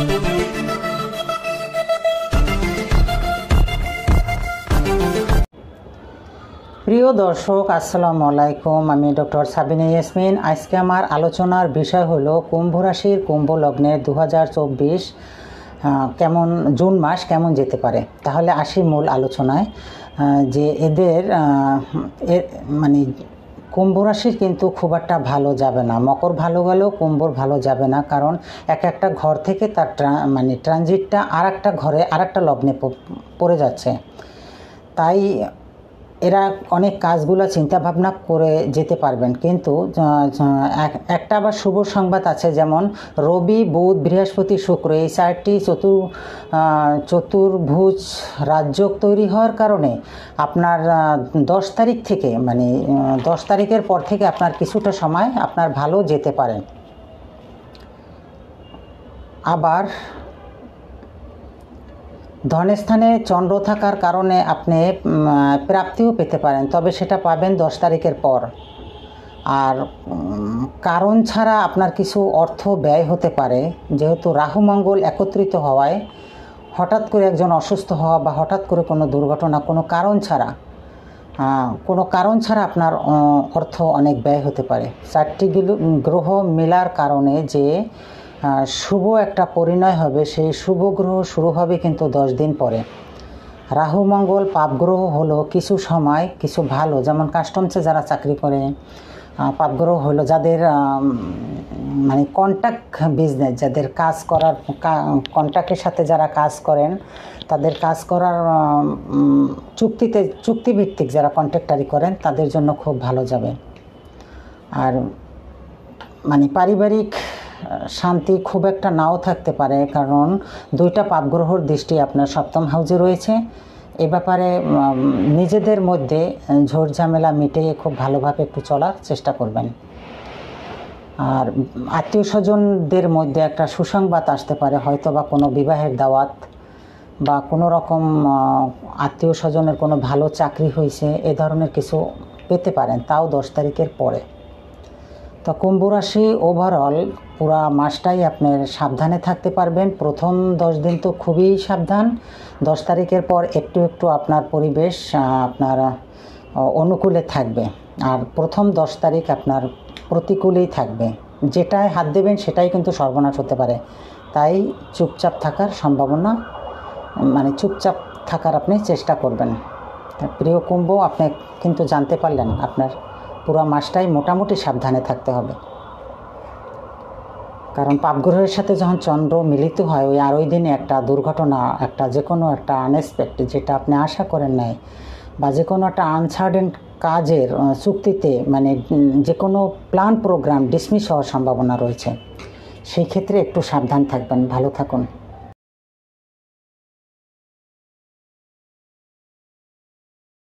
প্রিয় দর্শক, আসসালামু আলাইকুম। আমি ডক্টর সাবিনা ইয়াসমিন। আজকে আমার আলোচনার বিষয় হলো কুম্ভ রাশির কুম্ভ লগ্নের 2024 কেমন জুন মাস কেমন যেতে পারে। তাহলে আসি মূল আলোচনায়, যে এদের মানে কুম্ভ রাশির কিন্তু খুব একটা ভালো যাবে না। মকর ভালো গেলেও কুম্ভর ভালো যাবে না, কারণ একটা ঘর থেকে তার ট্রানজিটটা আর একটা ঘরে আর একটা লগ্নে পড়ে যাচ্ছে। তাই এরা অনেক কাজগুলো চিন্তা ভাবনা করে যেতে পারবেন, কিন্তু একটা আবার শুভ সংবাদ আছে, যেমন রবি, বুধ, বৃহস্পতি, শুক্র এই চারটি চতুর্ভুজ রাজযোগ তৈরি হওয়ার কারণে আপনার 10 তারিখ থেকে 10 তারিখের পর থেকে আপনার কিছুটা সময় আপনার ভালো যেতে পারে। আবার ধনস্থানে চন্দ্র থাকার কারণে আপনি প্রাপ্তিও পেতে পারেন, তবে সেটা পাবেন 10 তারিখের পর। আর কারণ ছাড়া আপনার কিছু অর্থ ব্যয় হতে পারে, যেহেতু রাহু মঙ্গল একত্রিত হওয়ায় হঠাৎ করে একজন অসুস্থ হওয়া বা হঠাৎ করে কোনো দুর্ঘটনা কোনো কারণ ছাড়া আপনার অর্থ অনেক ব্যয় হতে পারে। চারটি গ্রহ মেলার কারণে যে শুভ একটা পরিণয় হবে, সেই শুভ গ্রহ শুরু হবে কিন্তু 10 দিন পরে। রাহু মঙ্গল পাপ গ্রহ হলো কিছু সময় কিছু ভালো, যেমন কাস্টমসে যারা চাকরি করে, পাপ গ্রহ হলো যাদের কন্ট্যাক্ট বিজনেস, যাদের কাজ করার কন্ট্যাক্টের সাথে যারা কাজ করেন, তাদের কাজ করার চুক্তিভিত্তিক যারা কন্ট্রাক্টারি করেন, তাদের জন্য খুব ভালো যাবে। আর পারিবারিক শান্তি খুব একটা নাও থাকতে পারে, কারণ 2টা পাপগ্রহর দৃষ্টি আপনার 7ম হাউসে রয়েছে। এ ব্যাপারে নিজেদের মধ্যে ঝোড় ঝামেলা মিটিয়ে খুব ভালোভাবে একটু চলার চেষ্টা করবেন। আর আত্মীয় স্বজনদের মধ্যে একটা সুসংবাদ আসতে পারে, হয়তো বা কোনো বিবাহের দাওয়াত বা কোনো রকম আত্মীয় স্বজনের কোনো ভালো চাকরি হয়েছে, এ ধরনের কিছু পেতে পারেন, তাও 10 তারিখের পরে। তো কুম্ভ রাশি ওভারঅল পুরা মাসটাই আপনার সাবধানে থাকতে পারবেন। প্রথম 10 দিন তো খুবই সাবধান, 10 তারিখের পর একটু একটু আপনার পরিবেশ আপনার অনুকূলে থাকবে, আর প্রথম 10 তারিখ আপনার প্রতিকূলেই থাকবে। যেটায় হাত দেবেন সেটাই কিন্তু সর্বনাশ হতে পারে। তাই চুপচাপ থাকার সম্ভাবনা, চুপচাপ থাকার আপনি চেষ্টা করবেন। প্রিয় কুম্ভ, আপনি কিন্তু জানতে পারলেন আপনার পুরো মাসটাই মোটামুটি সাবধানে থাকতে হবে, কারণ পাপগ্রহের সাথে যখন চন্দ্র মিলিত হয়, ওই দিনে একটা দুর্ঘটনা, যে কোনো একটা আনএক্সপেক্টেড, যেটা আপনি আশা করেন নাই, বা যে কোনো একটা আনসার্টেন কাজের চুক্তিতে যে কোনো প্ল্যান প্রোগ্রাম ডিসমিস হওয়ার সম্ভাবনা রয়েছে। সেই ক্ষেত্রে একটু সাবধান থাকবেন। ভালো থাকুন।